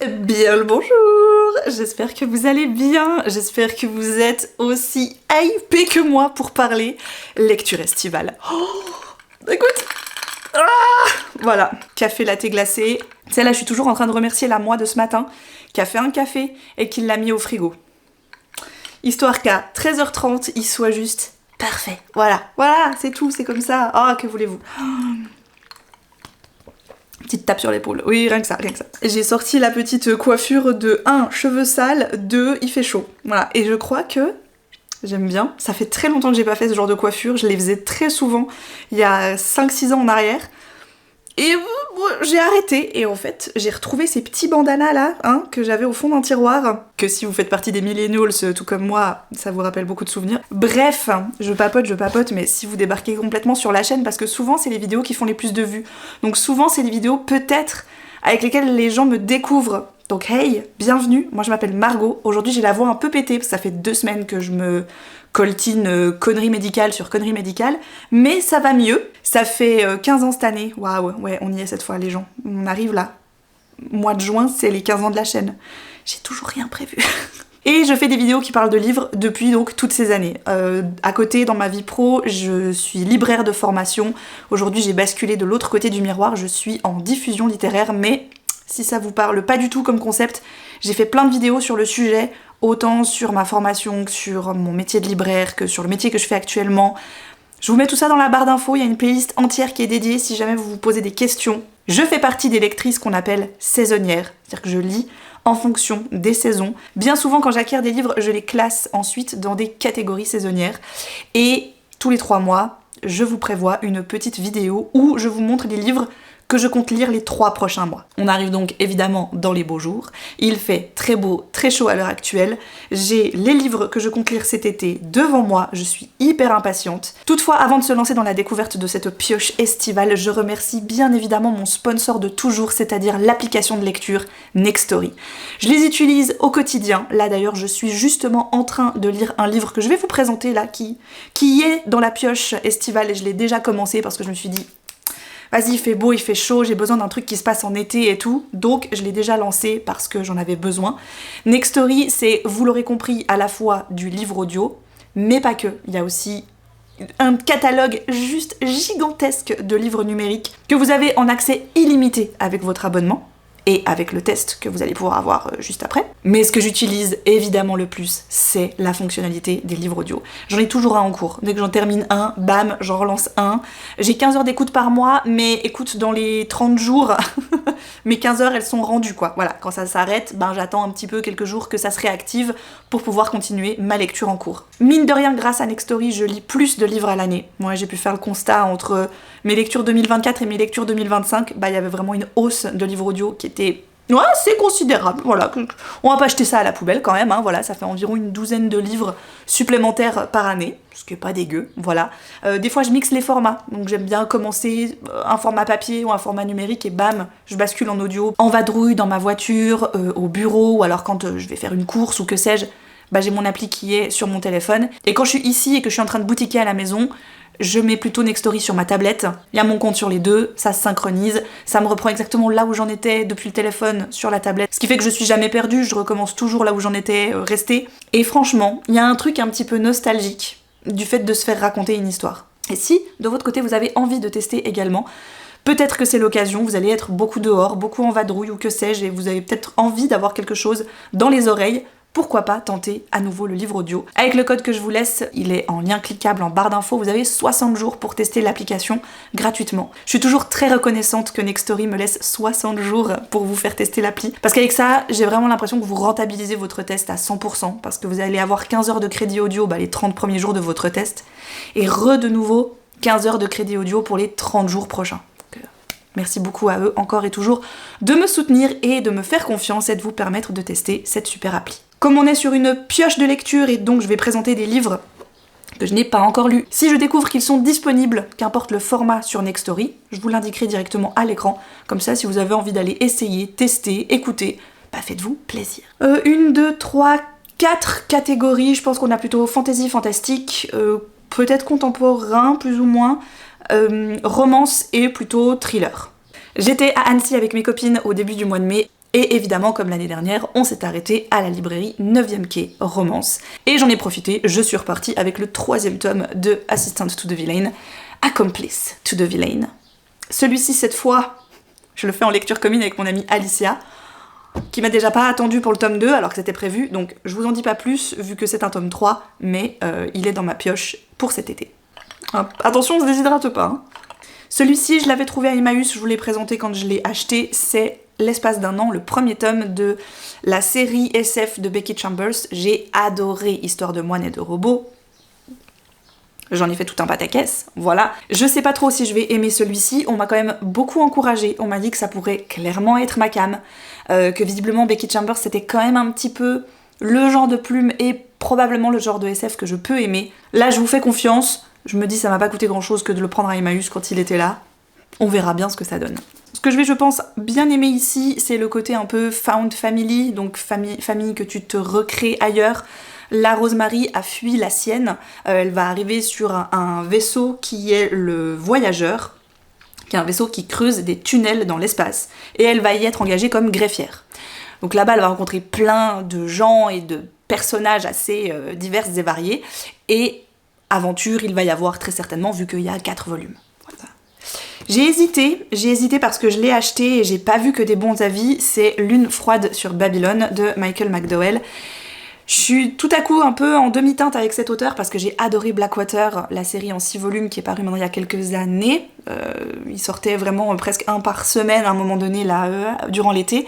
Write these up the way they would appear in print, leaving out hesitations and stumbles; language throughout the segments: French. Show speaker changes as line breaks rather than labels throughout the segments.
Bien le bonjour. J'espère que vous allez bien, j'espère que vous êtes aussi hypés que moi pour parler lecture estivale. Oh, écoute, voilà, café latte glacé. Celle-là, je suis toujours en train de remercier la moi de ce matin qui a fait un café et qui l'a mis au frigo. Histoire qu'à 13h30, il soit juste parfait. Voilà, c'est tout, c'est comme ça. Ah, que voulez-vous? Petite tape sur l'épaule. Oui, rien que ça. J'ai sorti la petite coiffure de 1, cheveux sales, 2, il fait chaud. Voilà, et je crois que j'aime bien. Ça fait très longtemps que j'ai pas fait ce genre de coiffure. Je les faisais très souvent il y a 5-6 ans en arrière. Et j'ai arrêté, et en fait, j'ai retrouvé ces petits bandanas là, que j'avais au fond d'un tiroir, que si vous faites partie des millennials, tout comme moi, ça vous rappelle beaucoup de souvenirs. Bref, je papote, mais si vous débarquez complètement sur la chaîne, parce que souvent c'est les vidéos qui font les plus de vues. Donc souvent c'est les vidéos peut-être avec lesquelles les gens me découvrent. Donc hey, bienvenue, moi je m'appelle Margot. Aujourd'hui j'ai la voix un peu pétée, parce que ça fait 2 semaines que je me coltine conneries médicales sur conneries médicales, mais ça va mieux. Ça fait 15 ans cette année, waouh, ouais, on y est cette fois les gens. On arrive là. Mois de juin, c'est les 15 ans de la chaîne. J'ai toujours rien prévu. Et je fais des vidéos qui parlent de livres depuis donc toutes ces années. À côté, dans ma vie pro, je suis libraire de formation. Aujourd'hui, j'ai basculé de l'autre côté du miroir, je suis en diffusion littéraire, mais si ça vous parle pas du tout comme concept, j'ai fait plein de vidéos sur le sujet, autant sur ma formation que sur mon métier de libraire, que sur le métier que je fais actuellement. Je vous mets tout ça dans la barre d'infos, il y a une playlist entière qui est dédiée si jamais vous vous posez des questions. Je fais partie des lectrices qu'on appelle saisonnières, c'est-à-dire que je lis en fonction des saisons. Bien souvent quand j'acquiers des livres, je les classe ensuite dans des catégories saisonnières. Et tous les 3 mois, je vous prévois une petite vidéo où je vous montre les livres que je compte lire les 3 prochains mois. On arrive donc évidemment dans les beaux jours. Il fait très beau, très chaud à l'heure actuelle. J'ai les livres que je compte lire cet été devant moi. Je suis hyper impatiente. Toutefois, avant de se lancer dans la découverte de cette pioche estivale, je remercie bien évidemment mon sponsor de toujours, c'est-à-dire l'application de lecture Nextory. Je les utilise au quotidien. Là d'ailleurs, je suis justement en train de lire un livre que je vais vous présenter là, qui est dans la pioche estivale, et je l'ai déjà commencé parce que je me suis dit vas-y, il fait beau, il fait chaud, j'ai besoin d'un truc qui se passe en été et tout. Donc je l'ai déjà lancé parce que j'en avais besoin. Nextory, c'est, vous l'aurez compris, à la fois du livre audio, mais pas que. Il y a aussi un catalogue juste gigantesque de livres numériques que vous avez en accès illimité avec votre abonnement et avec le test que vous allez pouvoir avoir juste après. Mais ce que j'utilise évidemment le plus, c'est la fonctionnalité des livres audio. J'en ai toujours un en cours. Dès que j'en termine un, bam, j'en relance un. J'ai 15 heures d'écoute par mois, mais écoute, dans les 30 jours, mes 15 heures, elles sont rendues, quoi. Voilà, quand ça s'arrête, ben j'attends un petit peu quelques jours que ça se réactive pour pouvoir continuer ma lecture en cours. Mine de rien, grâce à Nextory, je lis plus de livres à l'année. Moi, j'ai pu faire le constat entre mes lectures 2024 et mes lectures 2025, bah il y avait vraiment une hausse de livres audio qui était c'est considérable, voilà. On va pas jeter ça à la poubelle quand même, voilà, ça fait environ une 12aine de livres supplémentaires par année, ce qui est pas dégueu, voilà. Des fois je mixe les formats, donc j'aime bien commencer un format papier ou un format numérique et bam, je bascule en audio, en vadrouille, dans ma voiture, au bureau, ou alors quand je vais faire une course ou que sais-je, bah j'ai mon appli qui est sur mon téléphone. Et quand je suis ici et que je suis en train de boutiquer à la maison, je mets plutôt Nextory sur ma tablette, il y a mon compte sur les deux, ça se synchronise, ça me reprend exactement là où j'en étais depuis le téléphone sur la tablette, ce qui fait que je suis jamais perdue, je recommence toujours là où j'en étais restée. Et franchement, il y a un truc un petit peu nostalgique du fait de se faire raconter une histoire. Et si, de votre côté, vous avez envie de tester également, peut-être que c'est l'occasion, vous allez être beaucoup dehors, beaucoup en vadrouille ou que sais-je, et vous avez peut-être envie d'avoir quelque chose dans les oreilles. Pourquoi pas tenter à nouveau le livre audio. Avec le code que je vous laisse, il est en lien cliquable en barre d'infos, vous avez 60 jours pour tester l'application gratuitement. Je suis toujours très reconnaissante que Nextory me laisse 60 jours pour vous faire tester l'appli, parce qu'avec ça, j'ai vraiment l'impression que vous rentabilisez votre test à 100%, parce que vous allez avoir 15 heures de crédit audio les 30 premiers jours de votre test, et de nouveau 15 heures de crédit audio pour les 30 jours prochains. Merci beaucoup à eux encore et toujours de me soutenir et de me faire confiance et de vous permettre de tester cette super appli. Comme on est sur une pioche de lecture et donc je vais présenter des livres que je n'ai pas encore lus, si je découvre qu'ils sont disponibles, qu'importe le format sur Nextory, je vous l'indiquerai directement à l'écran. Comme ça, si vous avez envie d'aller essayer, tester, écouter, faites-vous plaisir. 1, 2, 3, 4 catégories, je pense qu'on a plutôt fantasy, fantastique, peut-être contemporain plus ou moins, romance et plutôt thriller. J'étais à Annecy avec mes copines au début du mois de mai Et évidemment, comme l'année dernière, on s'est arrêté à la librairie 9e quai Romance. Et j'en ai profité, je suis repartie avec le 3e tome de Assistant to the Villain, Accomplice to the Villain. Celui-ci, cette fois, je le fais en lecture commune avec mon amie Alicia, qui m'a déjà pas attendu pour le tome 2 alors que c'était prévu, donc je vous en dis pas plus vu que c'est un tome 3, mais il est dans ma pioche pour cet été. Attention, on se déshydrate pas. Hein. Celui-ci, je l'avais trouvé à Emmaüs, je vous l'ai présenté quand je l'ai acheté, c'est l'espace d'un an, le premier tome de la série SF de Becky Chambers. J'ai adoré Histoire de moine et de robots. J'en ai fait tout un pataquès, voilà. Je sais pas trop si je vais aimer celui-ci, on m'a quand même beaucoup encouragée, on m'a dit que ça pourrait clairement être ma came, que visiblement Becky Chambers c'était quand même un petit peu le genre de plume et probablement le genre de SF que je peux aimer. Là je vous fais confiance, je me dis ça m'a pas coûté grand chose que de le prendre à Emmaüs quand il était là, on verra bien ce que ça donne. Ce que je vais, je pense, bien aimer ici, c'est le côté un peu found family, donc famille que tu te recrées ailleurs. La Rosemary a fui la sienne, elle va arriver sur un vaisseau qui est le Voyageur, qui est un vaisseau qui creuse des tunnels dans l'espace, et elle va y être engagée comme greffière. Donc là-bas, elle va rencontrer plein de gens et de personnages assez divers et variés, et aventure, il va y avoir très certainement, vu qu'il y a 4 volumes. Voilà. J'ai hésité parce que je l'ai acheté et j'ai pas vu que des bons avis, c'est Lune froide sur Babylone de Michael McDowell. Je suis tout à coup un peu en demi-teinte avec cet auteur parce que j'ai adoré Blackwater, la série en 6 volumes qui est parue maintenant il y a quelques années. Il sortait vraiment presque un par semaine à un moment donné là, durant l'été.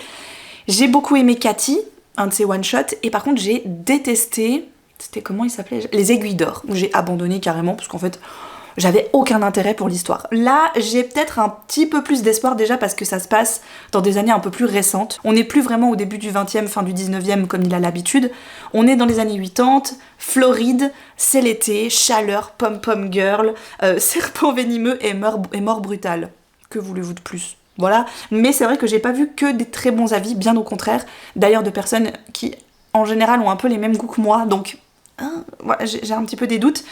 J'ai beaucoup aimé Cathy, un de ses one-shots, et par contre j'ai détesté, c'était comment il s'appelait ? Les Aiguilles d'Or, où j'ai abandonné carrément parce qu'en fait j'avais aucun intérêt pour l'histoire. Là, j'ai peut-être un petit peu plus d'espoir déjà parce que ça se passe dans des années un peu plus récentes. On n'est plus vraiment au début du 20e, fin du 19e comme il a l'habitude. On est dans les années 80, Floride, c'est l'été, chaleur, pom-pom girl, serpent venimeux et mort brutale. Que voulez-vous de plus ? Voilà. Mais c'est vrai que j'ai pas vu que des très bons avis, bien au contraire. D'ailleurs de personnes qui, en général, ont un peu les mêmes goûts que moi, donc... Voilà, j'ai un petit peu des doutes,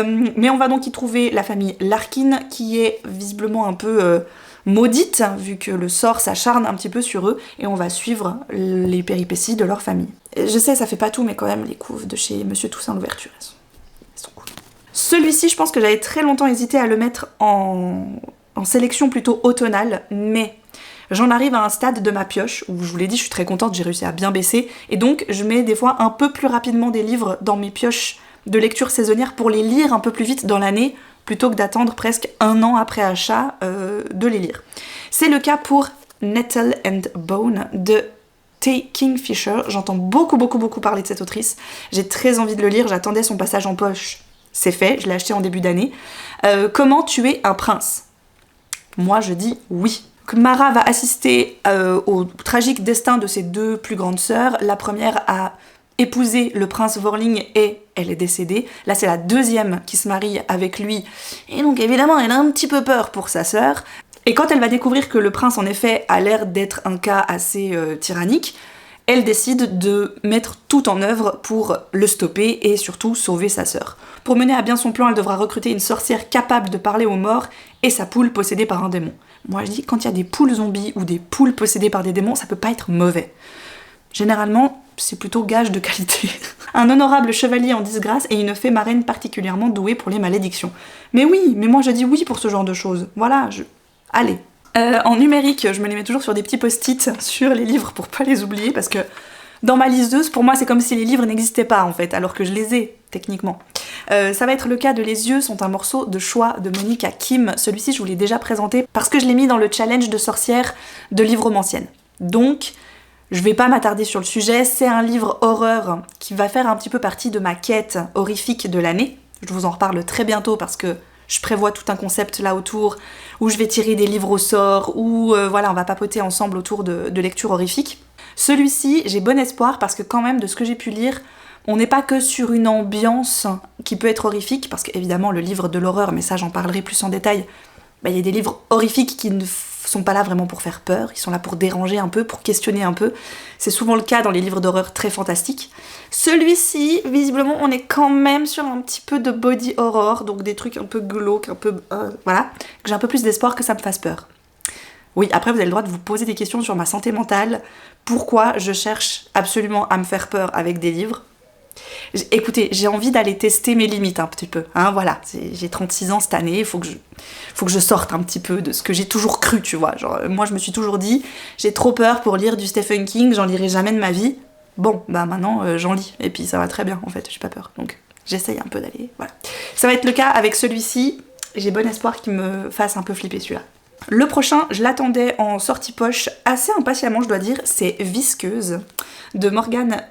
mais on va donc y trouver la famille Larkin qui est visiblement un peu maudite vu que le sort s'acharne un petit peu sur eux et on va suivre les péripéties de leur famille. Et je sais ça fait pas tout mais quand même les couves de chez Monsieur Toussaint Louverture elles sont cool. Celui-ci je pense que j'avais très longtemps hésité à le mettre en sélection plutôt automnale mais j'en arrive à un stade de ma pioche où je vous l'ai dit, je suis très contente, j'ai réussi à bien baisser et donc je mets des fois un peu plus rapidement des livres dans mes pioches de lecture saisonnière pour les lire un peu plus vite dans l'année plutôt que d'attendre presque un an après achat de les lire. C'est le cas pour Nettle and Bone de T. Kingfisher. J'entends beaucoup parler de cette autrice. J'ai très envie de le lire, j'attendais son passage en poche. C'est fait, je l'ai acheté en début d'année. Comment tuer un prince ? Moi je dis oui. Mara va assister au tragique destin de ses 2 plus grandes sœurs. La première a épousé le prince Vorling et elle est décédée. Là, c'est la deuxième qui se marie avec lui. Et donc, évidemment, elle a un petit peu peur pour sa sœur. Et quand elle va découvrir que le prince, en effet, a l'air d'être un cas assez tyrannique, elle décide de mettre tout en œuvre pour le stopper et surtout sauver sa sœur. Pour mener à bien son plan, elle devra recruter une sorcière capable de parler aux morts et sa poule possédée par un démon. Moi je dis, quand il y a des poules zombies ou des poules possédées par des démons, ça peut pas être mauvais. Généralement, c'est plutôt gage de qualité. Un honorable chevalier en disgrâce et une fée marraine particulièrement douée pour les malédictions. Mais oui, mais moi je dis oui pour ce genre de choses. Voilà, allez. En numérique, je me les mets toujours sur des petits post-it sur les livres pour pas les oublier parce que dans ma liseuse, pour moi c'est comme si les livres n'existaient pas en fait, alors que je les ai, techniquement. Ça va être le cas de Les yeux sont un morceau de choix de Monique Kim. Celui-ci je vous l'ai déjà présenté parce que je l'ai mis dans le challenge de sorcière de livre-romancienne. Donc je vais pas m'attarder sur le sujet, c'est un livre horreur qui va faire un petit peu partie de ma quête horrifique de l'année. Je vous en reparle très bientôt parce que je prévois tout un concept là autour où je vais tirer des livres au sort, où voilà, on va papoter ensemble autour de lectures horrifiques. Celui-ci, j'ai bon espoir parce que quand même, de ce que j'ai pu lire, on n'est pas que sur une ambiance qui peut être horrifique, parce qu'évidemment, le livre de l'horreur, mais ça j'en parlerai plus en détail, il y a des livres horrifiques qui ne sont pas là vraiment pour faire peur, ils sont là pour déranger un peu, pour questionner un peu. C'est souvent le cas dans les livres d'horreur très fantastiques. Celui-ci, visiblement, on est quand même sur un petit peu de body horror, donc des trucs un peu glauques, un peu... voilà, que j'ai un peu plus d'espoir que ça me fasse peur. Oui, après vous avez le droit de vous poser des questions sur ma santé mentale, pourquoi je cherche absolument à me faire peur avec des livres. Écoutez, j'ai envie d'aller tester mes limites un petit peu, hein, voilà, j'ai 36 ans cette année, il faut que je sorte un petit peu de ce que j'ai toujours cru, tu vois, genre moi je me suis toujours dit, j'ai trop peur pour lire du Stephen King, j'en lirai jamais de ma vie, bon, bah maintenant j'en lis, et puis ça va très bien en fait, j'ai pas peur, donc j'essaye un peu d'aller, voilà. Ça va être le cas avec celui-ci, j'ai bon espoir qu'il me fasse un peu flipper celui-là. Le prochain, je l'attendais en sortie poche assez impatiemment, je dois dire, c'est Visqueuse de Morgane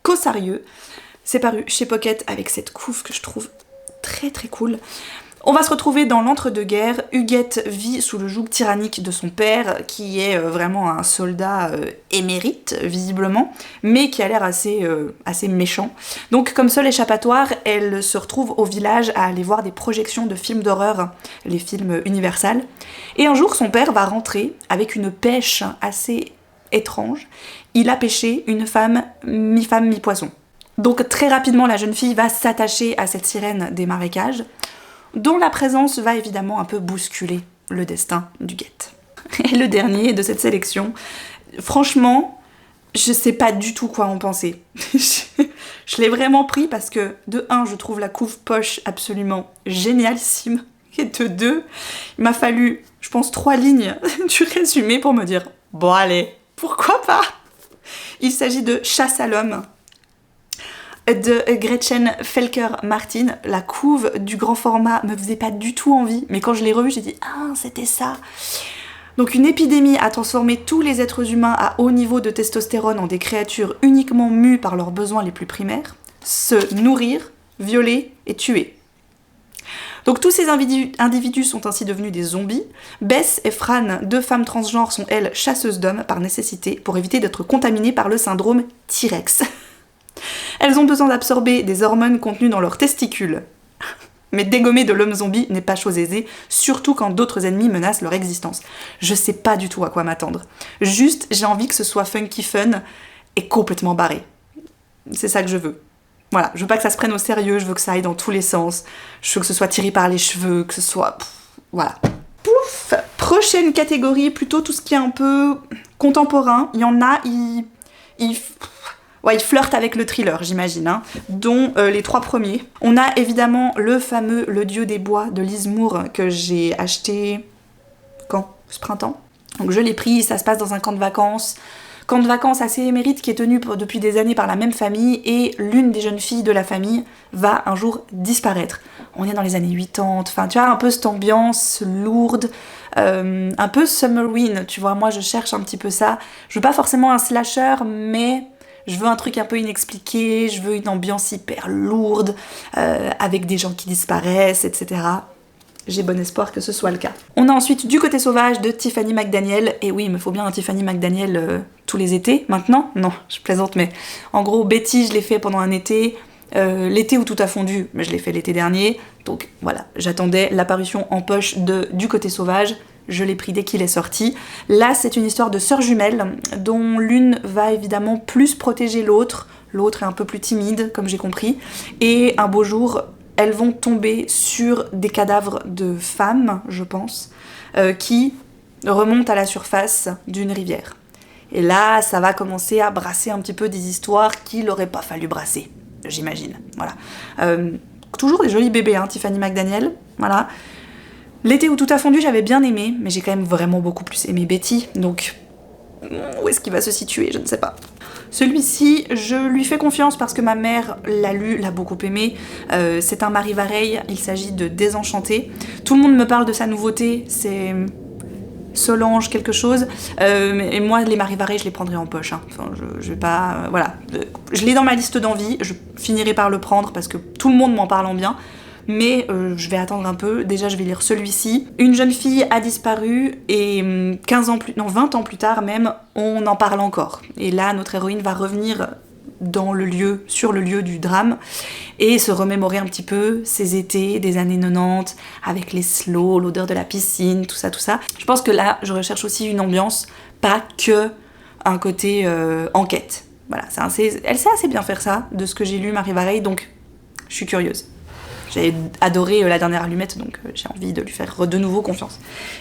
Cossarieux. C'est paru chez Pocket avec cette couve que je trouve très très cool. On va se retrouver dans l'entre-deux-guerres. Huguette vit sous le joug tyrannique de son père, qui est vraiment un soldat émérite, visiblement, mais qui a l'air assez méchant. Donc comme seul échappatoire, elle se retrouve au village à aller voir des projections de films d'horreur, les films Universal. Et un jour, son père va rentrer avec une pêche assez étrange. Il a pêché une femme, mi-poisson. Donc très rapidement, la jeune fille va s'attacher à cette sirène des marécages, dont la présence va évidemment un peu bousculer le destin d'Huguette. Et le dernier de cette sélection, franchement, je sais pas du tout quoi en penser. Je l'ai vraiment pris parce que, de 1, je trouve la couve poche absolument génialissime, et de 2, il m'a fallu, je pense, 3 lignes du résumé pour me dire « Bon allez, pourquoi pas ?» Il s'agit de Chasse à l'homme, de Gretchen Felker-Martin. La couve du grand format me faisait pas du tout envie, mais quand je l'ai revue, j'ai dit « Ah, c'était ça !» Donc une épidémie a transformé tous les êtres humains à haut niveau de testostérone en des créatures uniquement mues par leurs besoins les plus primaires, se nourrir, violer et tuer. Donc tous ces individus sont ainsi devenus des zombies. Bess et Fran, 2 femmes transgenres, sont elles chasseuses d'hommes par nécessité pour éviter d'être contaminées par le syndrome T-Rex. Elles ont besoin d'absorber des hormones contenues dans leurs testicules. Mais dégommer de l'homme zombie n'est pas chose aisée, surtout quand d'autres ennemis menacent leur existence. Je sais pas du tout à quoi m'attendre. Juste, j'ai envie que ce soit funky fun et complètement barré. C'est ça que je veux. Voilà, je veux pas que ça se prenne au sérieux, je veux que ça aille dans tous les sens. Je veux que ce soit tiré par les cheveux, que ce soit... voilà. Pouf. Prochaine catégorie, plutôt tout ce qui est un peu contemporain. Il y en a, ils flirtent avec le thriller, j'imagine, hein, dont les 3 premiers. On a évidemment le fameux Le Dieu des Bois de Liz Moore que j'ai acheté... quand ? Ce printemps. Donc je l'ai pris, ça se passe dans un camp de vacances assez émérite qui est tenu depuis des années par la même famille, et l'une des jeunes filles de la famille va un jour disparaître. On est dans les années 80, enfin tu vois, un peu cette ambiance lourde, un peu Summerween, tu vois, moi je cherche un petit peu ça. Je veux pas forcément un slasher, mais je veux un truc un peu inexpliqué, je veux une ambiance hyper lourde, avec des gens qui disparaissent, etc. J'ai bon espoir que ce soit le cas. On a ensuite Du Côté Sauvage de Tiffany McDaniel. Et oui, il me faut bien un Tiffany McDaniel tous les étés, maintenant. Non, je plaisante, mais en gros, Betty, je l'ai fait pendant un été. L'été où tout a fondu, mais je l'ai fait l'été dernier. Donc voilà, j'attendais l'apparition en poche de Du Côté Sauvage. Je l'ai pris dès qu'il est sorti. Là, c'est une histoire de sœurs jumelles, dont l'une va évidemment plus protéger l'autre. L'autre est un peu plus timide, comme j'ai compris. Et un beau jour... elles vont tomber sur des cadavres de femmes, je pense, qui remontent à la surface d'une rivière. Et là, ça va commencer à brasser un petit peu des histoires qu'il n'aurait pas fallu brasser, j'imagine. Voilà. Toujours des jolis bébés, hein, Tiffany McDaniel. Voilà. L'été où tout a fondu, j'avais bien aimé, mais j'ai quand même vraiment beaucoup plus aimé Betty, donc où est-ce qu'il va se situer, je ne sais pas. Celui-ci, je lui fais confiance parce que ma mère l'a lu, l'a beaucoup aimé. C'est un Marie Vareille, il s'agit de Désenchanté. Tout le monde me parle de sa nouveauté, c'est Solange quelque chose. Et moi, les Marie Vareille, je les prendrai en poche. Hein. Enfin, je vais pas... voilà. Je l'ai dans ma liste d'envie, je finirai par le prendre parce que tout le monde m'en parle en bien. Mais je vais attendre un peu. Déjà, je vais lire celui-ci. Une jeune fille a disparu et 20 ans plus tard même, on en parle encore. Et là, notre héroïne va revenir sur le lieu du drame et se remémorer un petit peu ses étés des années 90 avec les slows, l'odeur de la piscine, tout ça. Je pense que là, je recherche aussi une ambiance, pas que un côté enquête. Voilà, elle sait assez bien faire ça, de ce que j'ai lu Marie Vareille, donc je suis curieuse. J'avais adoré La Dernière Allumette, donc j'ai envie de lui faire de nouveau confiance.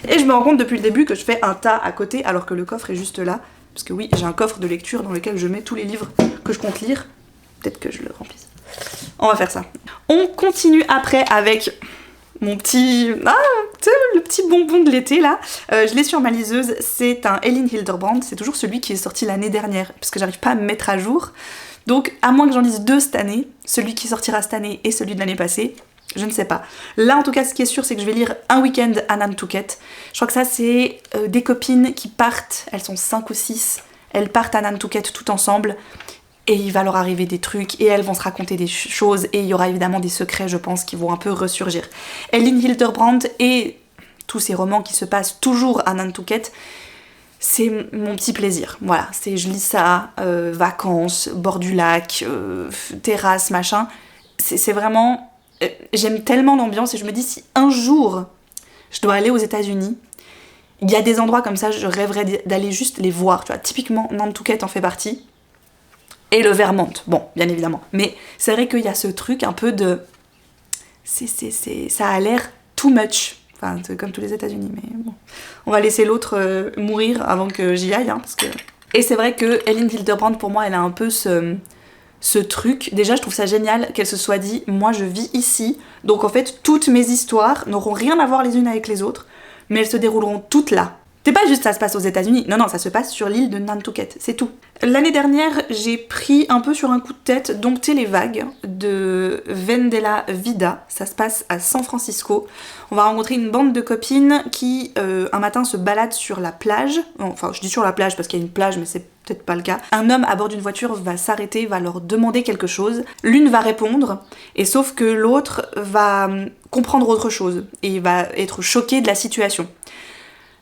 Et je me rends compte depuis le début que je fais un tas à côté alors que le coffre est juste là. Parce que oui, j'ai un coffre de lecture dans lequel je mets tous les livres que je compte lire. Peut-être que je le remplisse. On va faire ça. On continue après avec mon petit... Ah, le petit bonbon de l'été là. Je l'ai sur ma liseuse, c'est un Elin Hilderbrand. C'est toujours celui qui est sorti l'année dernière, parce que j'arrive pas à me mettre à jour. Donc à moins que j'en lise 2 cette année, celui qui sortira cette année et celui de l'année passée, je ne sais pas. Là en tout cas ce qui est sûr c'est que je vais lire un week-end à Nantucket. Je crois que ça c'est des copines qui partent, elles sont 5 ou 6, elles partent à Nantucket tout ensemble. Et il va leur arriver des trucs, et elles vont se raconter des choses, et il y aura évidemment des secrets, je pense, qui vont un peu ressurgir. Elin Hilderbrand et tous ces romans qui se passent toujours à Nantucket, c'est mon petit plaisir. Voilà, je lis ça, vacances, bord du lac, terrasse, machin. C'est vraiment... j'aime tellement l'ambiance, et je me dis, si un jour je dois aller aux États-Unis, il y a des endroits comme ça, je rêverais d'aller juste les voir, tu vois. Typiquement, Nantucket en fait partie. Et le Vermont, bon, bien évidemment. Mais c'est vrai qu'il y a ce truc un peu de... ça a l'air too much. Enfin, c'est comme tous les États-Unis, mais bon. On va laisser l'autre mourir avant que j'y aille, hein, parce que... Et c'est vrai que Elin Hilderbrand, pour moi, elle a un peu ce truc. Déjà, je trouve ça génial qu'elle se soit dit, moi, je vis ici, donc en fait, toutes mes histoires n'auront rien à voir les unes avec les autres, mais elles se dérouleront toutes là. C'est pas juste ça se passe aux États-Unis, non, ça se passe sur l'île de Nantucket, c'est tout. L'année dernière, j'ai pris un peu sur un coup de tête Dompter les vagues de Wendela Vida. Ça se passe à San Francisco. On va rencontrer une bande de copines qui, un matin, se baladent sur la plage. Enfin, je dis sur la plage parce qu'il y a une plage, mais c'est peut-être pas le cas. Un homme à bord d'une voiture va s'arrêter, va leur demander quelque chose. L'une va répondre, et sauf que l'autre va comprendre autre chose et va être choquée de la situation.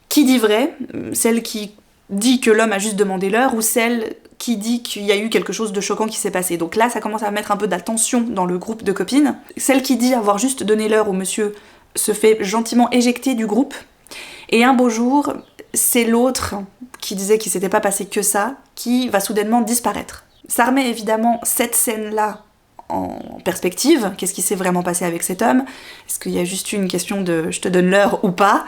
Qui dit vrai? Celle qui dit que l'homme a juste demandé l'heure, ou celle qui dit qu'il y a eu quelque chose de choquant qui s'est passé. Donc là, ça commence à mettre un peu d'attention dans le groupe de copines. Celle qui dit avoir juste donné l'heure au monsieur se fait gentiment éjecter du groupe. Et un beau jour, c'est l'autre qui disait qu'il s'était pas passé que ça, qui va soudainement disparaître. Ça remet évidemment cette scène-là en perspective. Qu'est-ce qui s'est vraiment passé avec cet homme? Est-ce qu'il y a juste eu une question de « je te donne l'heure » ou pas?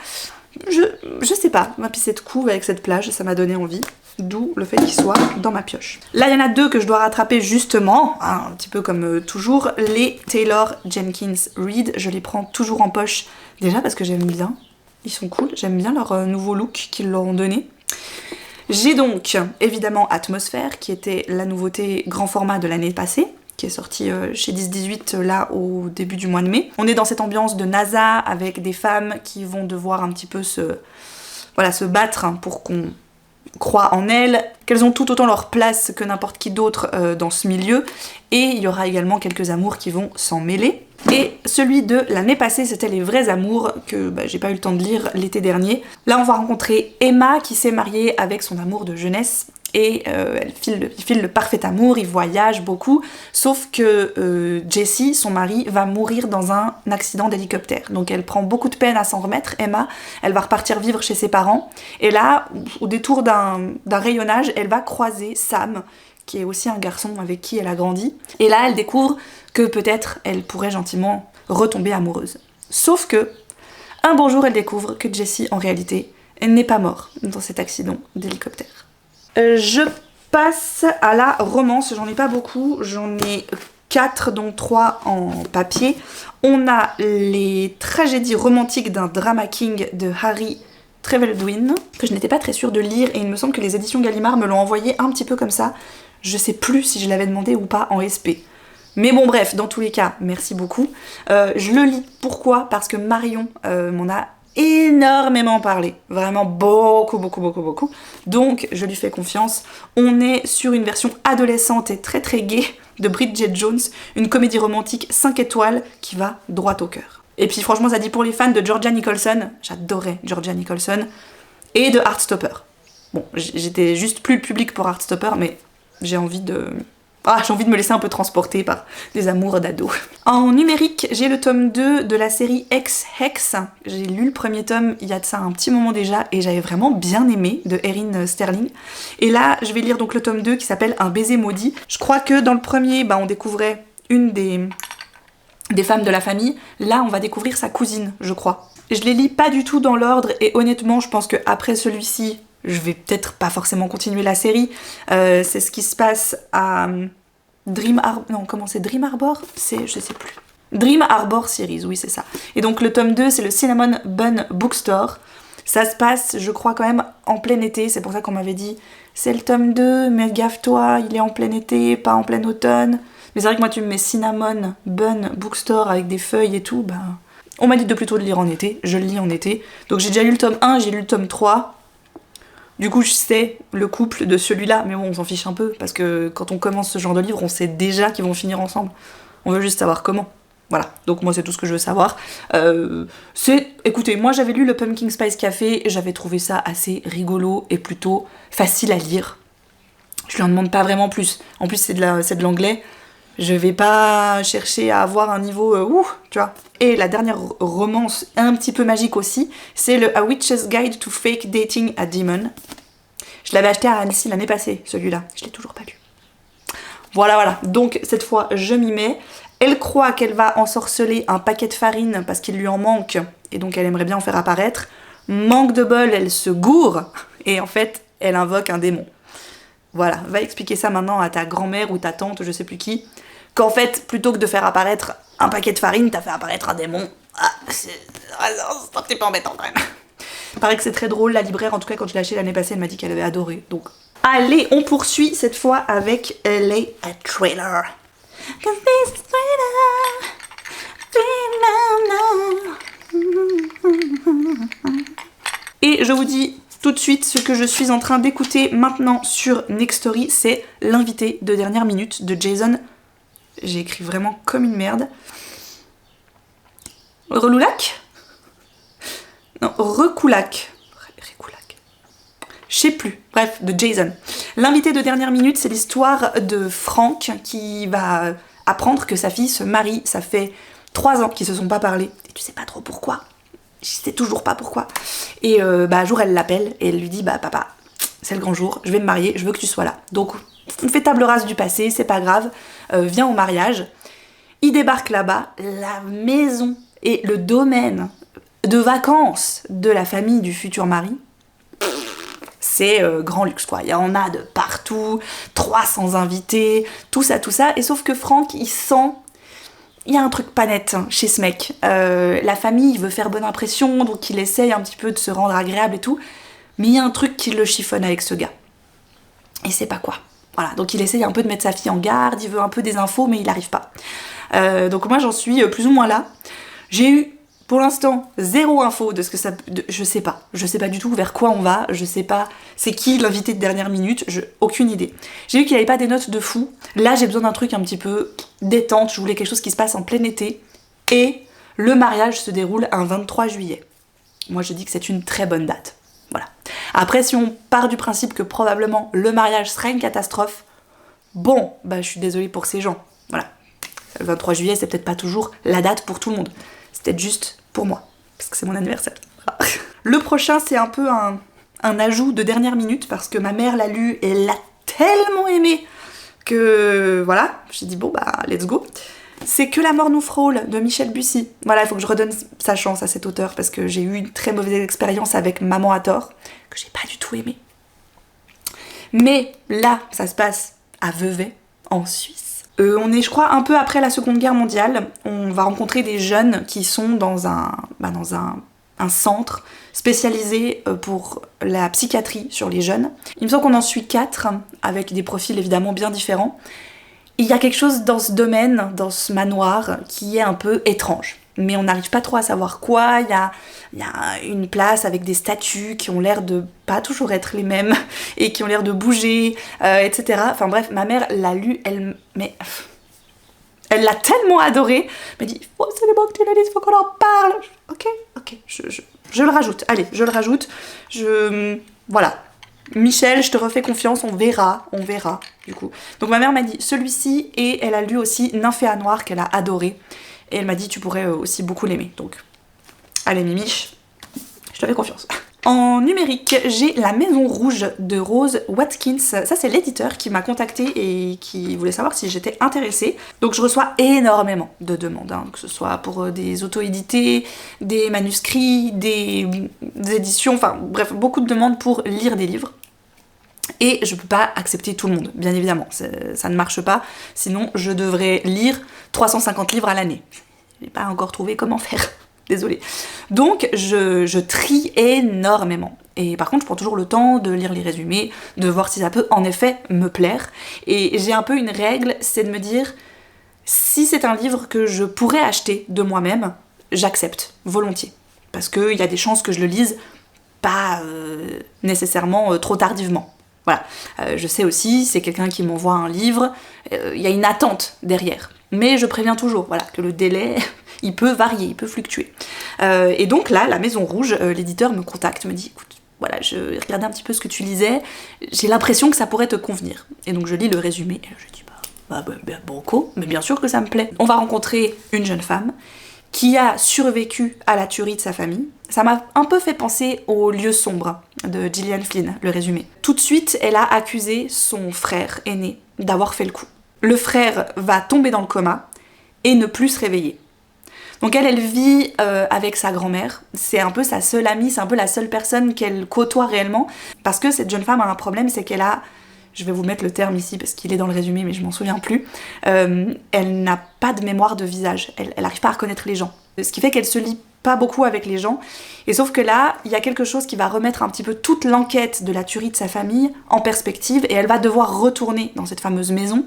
Je sais pas, puis cette couve avec cette plage, ça m'a donné envie, d'où le fait qu'il soit dans ma pioche. Là, il y en a 2 que je dois rattraper justement, hein, un petit peu comme toujours, les Taylor Jenkins Reid. Je les prends toujours en poche, déjà parce que j'aime bien, ils sont cool, j'aime bien leur nouveau look qu'ils leur ont donné. J'ai donc, évidemment, Atmosphère, qui était la nouveauté grand format de l'année passée, qui est sorti chez 10-18 là au début du mois de mai. On est dans cette ambiance de NASA avec des femmes qui vont devoir un petit peu se battre pour qu'on croit en elles, qu'elles ont tout autant leur place que n'importe qui d'autre dans ce milieu, et il y aura également quelques amours qui vont s'en mêler. Et celui de l'année passée, c'était Les Vrais Amours, que j'ai pas eu le temps de lire l'été dernier. Là, on va rencontrer Emma qui s'est mariée avec son amour de jeunesse, et il file le parfait amour, il voyage beaucoup, sauf que Jessie, son mari, va mourir dans un accident d'hélicoptère. Donc elle prend beaucoup de peine à s'en remettre, Emma, elle va repartir vivre chez ses parents, et là, au détour d'un rayonnage, elle va croiser Sam, qui est aussi un garçon avec qui elle a grandi, et là elle découvre que peut-être elle pourrait gentiment retomber amoureuse. Sauf que, un beau jour, elle découvre que Jessie, en réalité, elle n'est pas morte dans cet accident d'hélicoptère. Je passe à la romance, j'en ai pas beaucoup, j'en ai 4 dont 3 en papier. On a les tragédies romantiques d'un drama king de Harry Trevelyan, que je n'étais pas très sûre de lire, et il me semble que les éditions Gallimard me l'ont envoyé un petit peu comme ça. Je sais plus si je l'avais demandé ou pas en SP. Mais bon bref, dans tous les cas, merci beaucoup. Je le lis, pourquoi? Parce que Marion m'en a énormément parlé, vraiment beaucoup. Donc je lui fais confiance. On est sur une version adolescente et très gaie de Bridget Jones, une comédie romantique 5 étoiles qui va droit au cœur. Et puis franchement ça dit pour les fans de Georgia Nicholson, j'adorais Georgia Nicholson, et de Heartstopper. Bon, j'étais juste plus le public pour Heartstopper, mais j'ai envie de me laisser un peu transporter par des amours d'ado. En numérique, j'ai le tome 2 de la série Ex-Hex. J'ai lu le premier tome il y a de ça un petit moment déjà, et j'avais vraiment bien aimé, de Erin Sterling. Et là, je vais lire donc le tome 2 qui s'appelle Un baiser maudit. Je crois que dans le premier, on découvrait une des des femmes de la famille. Là, on va découvrir sa cousine, je crois. Je les lis pas du tout dans l'ordre et honnêtement, je pense qu'après celui-ci, je vais peut-être pas forcément continuer la série. C'est ce qui se passe à Dream Arbor... Non, comment c'est Dream Arbor? C'est... je sais plus. Dream Arbor Series, oui c'est ça. Et donc le tome 2, c'est le Cinnamon Bun Bookstore. Ça se passe, je crois, quand même en plein été. C'est pour ça qu'on m'avait dit, c'est le tome 2, mais gaffe-toi, il est en plein été, pas en plein automne. Mais c'est vrai que moi tu me mets Cinnamon Bun Bookstore avec des feuilles et tout, bah... On m'a dit de plutôt le lire en été, je le lis en été. Donc j'ai déjà lu le tome 1, j'ai lu le tome 3. Du coup je sais le couple de celui-là, mais bon on s'en fiche un peu, parce que quand on commence ce genre de livre, on sait déjà qu'ils vont finir ensemble. On veut juste savoir comment. Voilà, donc moi c'est tout ce que je veux savoir. Écoutez, moi j'avais lu le Pumpkin Spice Café, j'avais trouvé ça assez rigolo et plutôt facile à lire. Je lui en demande pas vraiment plus. En plus c'est de l'anglais. Je vais pas chercher à avoir un niveau tu vois. Et la dernière romance, un petit peu magique aussi, c'est le A Witch's Guide to Fake Dating a Demon. Je l'avais acheté à Annecy l'année passée, celui-là. Je l'ai toujours pas lu. Voilà. Donc cette fois, je m'y mets. Elle croit qu'elle va ensorceler un paquet de farine parce qu'il lui en manque, et donc elle aimerait bien en faire apparaître. Manque de bol, elle se gourre, et en fait, elle invoque un démon. Voilà, va expliquer ça maintenant à ta grand-mère ou ta tante, je sais plus qui, qu'en fait, plutôt que de faire apparaître un paquet de farine, t'as fait apparaître un démon. Ah, c'est un petit peu embêtant quand même. Il paraît que c'est très drôle, la libraire, en tout cas quand je l'ai acheté l'année passée, elle m'a dit qu'elle avait adoré, donc... Allez, on poursuit cette fois avec LA a Trailer. Et je vous dis tout de suite ce que je suis en train d'écouter maintenant sur Nextory, c'est l'invité de dernière minute de Jason. J'ai écrit vraiment comme une merde. Reloulac? Non, Recoulac. Je sais plus, bref, de Jason. L'invité de dernière minute, c'est l'histoire de Frank qui va apprendre que sa fille se marie. Ça fait 3 ans qu'ils se sont pas parlé. Et tu sais pas trop pourquoi. Je sais toujours pas pourquoi. Et un jour, elle l'appelle et elle lui dit, bah papa, c'est le grand jour, je vais me marier, je veux que tu sois là. Donc, on fait table rase du passé, c'est pas grave, viens au mariage. Il débarque là-bas, la maison et le domaine de vacances de la famille du futur mari, c'est grand luxe quoi, il y en a de partout, 300 invités, tout ça, et sauf que Frank, il sent, il y a un truc pas net chez ce mec. La famille, il veut faire bonne impression, donc il essaye un petit peu de se rendre agréable et tout, mais il y a un truc qui le chiffonne avec ce gars. Et c'est pas quoi. Voilà, donc il essaye un peu de mettre sa fille en garde, il veut un peu des infos, mais il arrive pas. Donc moi j'en suis plus ou moins là. J'ai eu pour l'instant, 0 info de ce que ça... je sais pas du tout vers quoi on va, je sais pas c'est qui l'invité de dernière minute, aucune idée. J'ai vu qu'il n'y avait pas des notes de fou, là j'ai besoin d'un truc un petit peu détente, je voulais quelque chose qui se passe en plein été, et le mariage se déroule un 23 juillet. Moi je dis que c'est une très bonne date, voilà. Après si on part du principe que probablement le mariage sera une catastrophe, bon, bah je suis désolée pour ces gens, voilà. Le 23 juillet c'est peut-être pas toujours la date pour tout le monde. C'est peut-être juste pour moi, parce que c'est mon anniversaire. Voilà. Le prochain, c'est un peu un ajout de dernière minute, parce que ma mère l'a lu et l'a tellement aimé que voilà, j'ai dit bon bah let's go. C'est Que la mort nous frôle de Michel Bussy. Voilà, il faut que je redonne sa chance à cet auteur, parce que j'ai eu une très mauvaise expérience avec Maman à tort, que j'ai pas du tout aimé. Mais là, ça se passe à Vevey, en Suisse. On est, je crois, un peu après la Seconde Guerre mondiale. On va rencontrer des jeunes qui sont dans un centre spécialisé pour la psychiatrie sur les jeunes. Il me semble qu'on en suit 4, avec des profils évidemment bien différents. Il y a quelque chose dans ce domaine, dans ce manoir, qui est un peu étrange. Mais on n'arrive pas trop à savoir quoi. Il y a une place avec des statues qui ont l'air de pas toujours être les mêmes et qui ont l'air de bouger, etc. Enfin bref, ma mère l'a lu, elle l'a tellement adoré. Elle m'a dit « Oh, c'est les mots que tu l'as dit, il faut qu'on en parle !» Ok, je le rajoute. Allez, je le rajoute. Voilà. Michel, je te refais confiance, on verra, du coup. Donc ma mère m'a dit celui-ci, et elle a lu aussi Nymphéa Noire qu'elle a adoré. Et elle m'a dit tu pourrais aussi beaucoup l'aimer. Donc, allez Mimiche, je te fais confiance. En numérique, j'ai La Maison Rouge de Rose Watkins. Ça, c'est l'éditeur qui m'a contactée et qui voulait savoir si j'étais intéressée. Donc je reçois énormément de demandes, hein, que ce soit pour des auto-édités, des manuscrits, des éditions, enfin bref, beaucoup de demandes pour lire des livres. Et je peux pas accepter tout le monde, bien évidemment, ça ne marche pas, sinon je devrais lire 350 livres à l'année. J'ai pas encore trouvé comment faire. Désolée. Donc je trie énormément. Et par contre, je prends toujours le temps de lire les résumés, de voir si ça peut en effet me plaire. Et j'ai un peu une règle, c'est de me dire, si c'est un livre que je pourrais acheter de moi-même, j'accepte, volontiers. Parce qu'il y a des chances que je le lise pas nécessairement trop tardivement. Voilà. Je sais aussi, c'est quelqu'un qui m'envoie un livre, il y a une attente derrière. Mais je préviens toujours, voilà, que le délai... il peut varier, il peut fluctuer. Et donc là, La Maison Rouge, l'éditeur me contacte, me dit, écoute, voilà, je regardais un petit peu ce que tu lisais, j'ai l'impression que ça pourrait te convenir. Et donc je lis le résumé, et je dis, banco, mais bien sûr que ça me plaît. On va rencontrer une jeune femme qui a survécu à la tuerie de sa famille. Ça m'a un peu fait penser au Lieu sombre de Gillian Flynn, le résumé. Tout de suite, elle a accusé son frère aîné d'avoir fait le coup. Le frère va tomber dans le coma et ne plus se réveiller. Donc elle vit avec sa grand-mère, c'est un peu sa seule amie, c'est un peu la seule personne qu'elle côtoie réellement, parce que cette jeune femme a un problème, c'est qu'elle a, je vais vous mettre le terme ici parce qu'il est dans le résumé mais je m'en souviens plus, elle n'a pas de mémoire de visage, elle n'arrive pas à reconnaître les gens, ce qui fait qu'elle se lie pas beaucoup avec les gens, et sauf que là, il y a quelque chose qui va remettre un petit peu toute l'enquête de la tuerie de sa famille en perspective, et elle va devoir retourner dans cette fameuse maison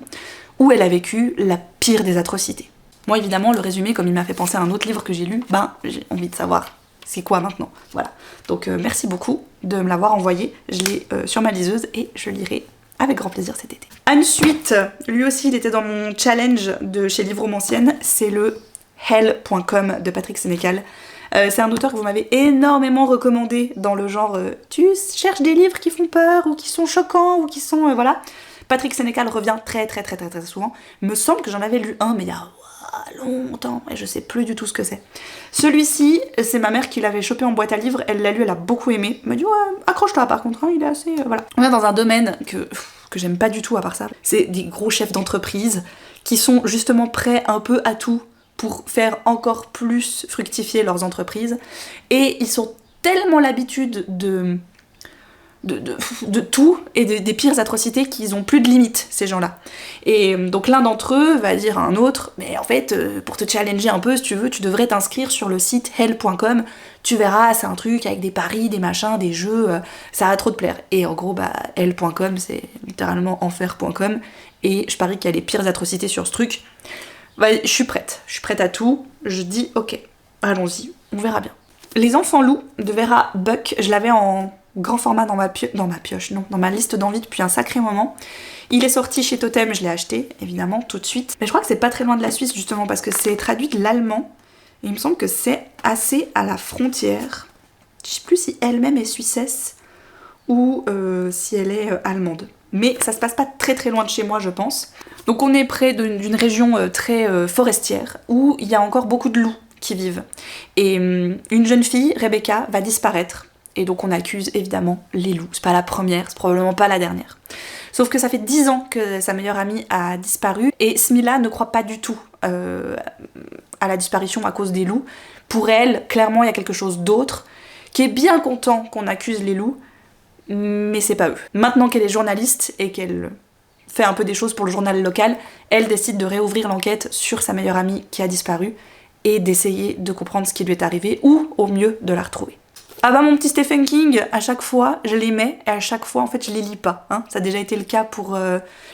où elle a vécu la pire des atrocités. Moi, évidemment, le résumé, comme il m'a fait penser à un autre livre que j'ai lu, j'ai envie de savoir c'est quoi maintenant. Voilà. Donc, merci beaucoup de me l'avoir envoyé. Je l'ai sur ma liseuse et je lirai avec grand plaisir cet été. Ensuite, lui aussi, il était dans mon challenge de chez Livre Romancienne. C'est le Hell.com de Patrick Sénécal. C'est un auteur que vous m'avez énormément recommandé dans le genre tu cherches des livres qui font peur ou qui sont choquants ou qui sont... voilà. Patrick Sénécal revient très souvent. Il me semble que j'en avais lu un, mais il y a longtemps, et je sais plus du tout ce que c'est. Celui-ci, c'est ma mère qui l'avait chopé en boîte à livres, elle l'a lu, elle a beaucoup aimé. Elle m'a dit ouais, accroche-toi par contre, hein, il est assez... voilà. On est dans un domaine que j'aime pas du tout à part ça. C'est des gros chefs d'entreprise qui sont justement prêts un peu à tout pour faire encore plus fructifier leurs entreprises. Et ils ont tellement l'habitude de tout et des pires atrocités qu'ils ont plus de limites, ces gens-là. Et donc l'un d'entre eux va dire à un autre, mais en fait, pour te challenger un peu, si tu veux, tu devrais t'inscrire sur le site hell.com, tu verras, c'est un truc avec des paris, des machins, des jeux, ça va trop te plaire. Et en gros, hell.com, c'est littéralement enfer.com, et je parie qu'il y a les pires atrocités sur ce truc. Je suis prête à tout, je dis ok, allons-y, on verra bien. Les Enfants loups de Vera Buck, je l'avais en grand format dans ma liste d'envie depuis un sacré moment. Il est sorti chez Totem, je l'ai acheté, évidemment, tout de suite. Mais je crois que c'est pas très loin de la Suisse, justement, parce que c'est traduit de l'allemand. Et il me semble que c'est assez à la frontière. Je sais plus si elle-même est suissesse ou si elle est allemande. Mais ça se passe pas très loin de chez moi, je pense. Donc on est près d'une région très forestière, où il y a encore beaucoup de loups qui vivent. Et une jeune fille, Rebecca, va disparaître. Et donc on accuse évidemment les loups. C'est pas la première, c'est probablement pas la dernière. Sauf que ça fait 10 ans que sa meilleure amie a disparu, et Smilla ne croit pas du tout à la disparition à cause des loups. Pour elle, clairement, il y a quelque chose d'autre, qui est bien content qu'on accuse les loups, mais c'est pas eux. Maintenant qu'elle est journaliste et qu'elle fait un peu des choses pour le journal local, elle décide de réouvrir l'enquête sur sa meilleure amie qui a disparu, et d'essayer de comprendre ce qui lui est arrivé, ou au mieux de la retrouver. Ah bah mon petit Stephen King, à chaque fois je les mets et à chaque fois en fait je les lis pas. Hein. Ça a déjà été le cas pour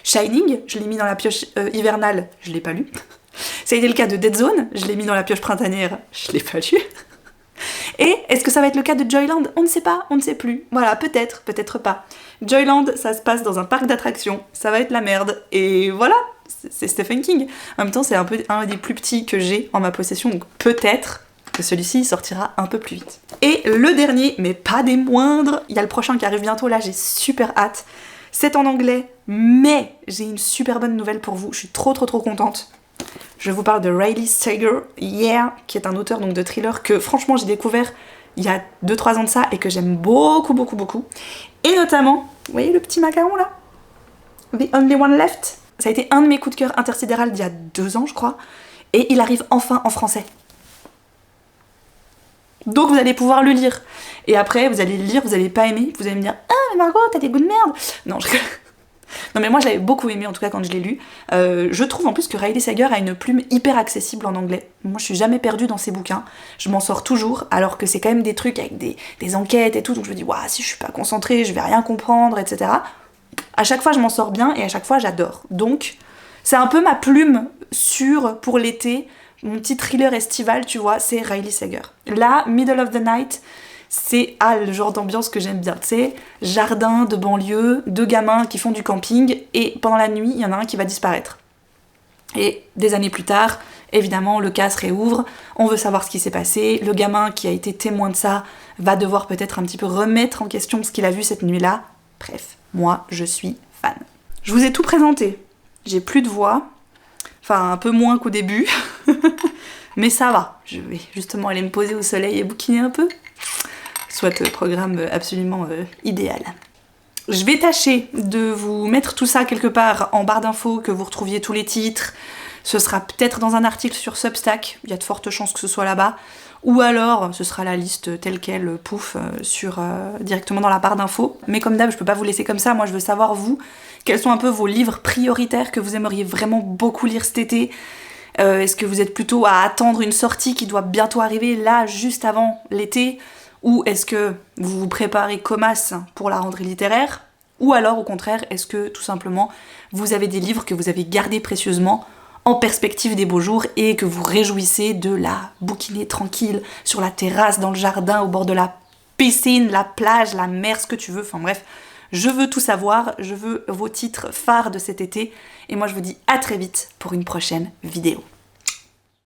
Shining, je l'ai mis dans la pioche hivernale, je l'ai pas lu. Ça a été le cas de Dead Zone, je l'ai mis dans la pioche printanière, je l'ai pas lu. Et est-ce que ça va être le cas de Joyland? On ne sait pas, on ne sait plus. Voilà, peut-être, peut-être pas. Joyland, ça se passe dans un parc d'attractions, ça va être la merde. Et voilà, c'est Stephen King. En même temps, c'est un des plus petits que j'ai en ma possession, donc peut-être que celui-ci sortira un peu plus vite. Et le dernier, mais pas des moindres, il y a le prochain qui arrive bientôt, là j'ai super hâte. C'est en anglais, mais j'ai une super bonne nouvelle pour vous, je suis trop contente. Je vous parle de Riley Sager, Yeah, qui est un auteur donc de thriller que franchement j'ai découvert il y a 2-3 ans de ça et que j'aime beaucoup, beaucoup, beaucoup. Et notamment, vous voyez le petit macaron là? The Only One Left. Ça a été un de mes coups de cœur intersidéral d'il y a 2 ans, je crois. Et il arrive enfin en français. Donc vous allez pouvoir le lire. Et après, vous allez le lire, vous allez pas aimer, vous allez me dire « Ah, mais Margot, t'as des goûts de merde !» Non, non, mais moi je l'avais beaucoup aimé, en tout cas quand je l'ai lu. Je trouve en plus que Riley Sager a une plume hyper accessible en anglais. Moi je suis jamais perdue dans ses bouquins, je m'en sors toujours, alors que c'est quand même des trucs avec des enquêtes et tout, donc je me dis « Waouh, si je suis pas concentrée, je vais rien comprendre, etc. » À chaque fois je m'en sors bien et à chaque fois j'adore. Donc c'est un peu ma plume sûre pour l'été. Mon petit thriller estival, tu vois, c'est Riley Sager. Là, Middle of the Night, c'est le genre d'ambiance que j'aime bien. Tu sais, jardin de banlieue, 2 gamins qui font du camping, et pendant la nuit, il y en a un qui va disparaître. Et des années plus tard, évidemment, le cas se réouvre, on veut savoir ce qui s'est passé, le gamin qui a été témoin de ça va devoir peut-être un petit peu remettre en question ce qu'il a vu cette nuit-là. Bref, moi, je suis fan. Je vous ai tout présenté. J'ai plus de voix. Enfin, un peu moins qu'au début, mais ça va. Je vais justement aller me poser au soleil et bouquiner un peu. Soit programme absolument idéal. Je vais tâcher de vous mettre tout ça quelque part en barre d'infos, que vous retrouviez tous les titres. Ce sera peut-être dans un article sur Substack, il y a de fortes chances que ce soit là-bas. Ou alors, ce sera la liste telle quelle, pouf, directement dans la barre d'infos. Mais comme d'hab, je peux pas vous laisser comme ça, moi je veux savoir, vous, quels sont un peu vos livres prioritaires que vous aimeriez vraiment beaucoup lire cet été. Est-ce que vous êtes plutôt à attendre une sortie qui doit bientôt arriver, là, juste avant l'été? Ou est-ce que vous vous préparez comme as pour la rentrée littéraire? Ou alors, au contraire, est-ce que, tout simplement, vous avez des livres que vous avez gardés précieusement en perspective des beaux jours et que vous réjouissez de la bouquiner tranquille sur la terrasse, dans le jardin, au bord de la piscine, la plage, la mer, ce que tu veux, enfin bref, je veux tout savoir, je veux vos titres phares de cet été et moi je vous dis à très vite pour une prochaine vidéo.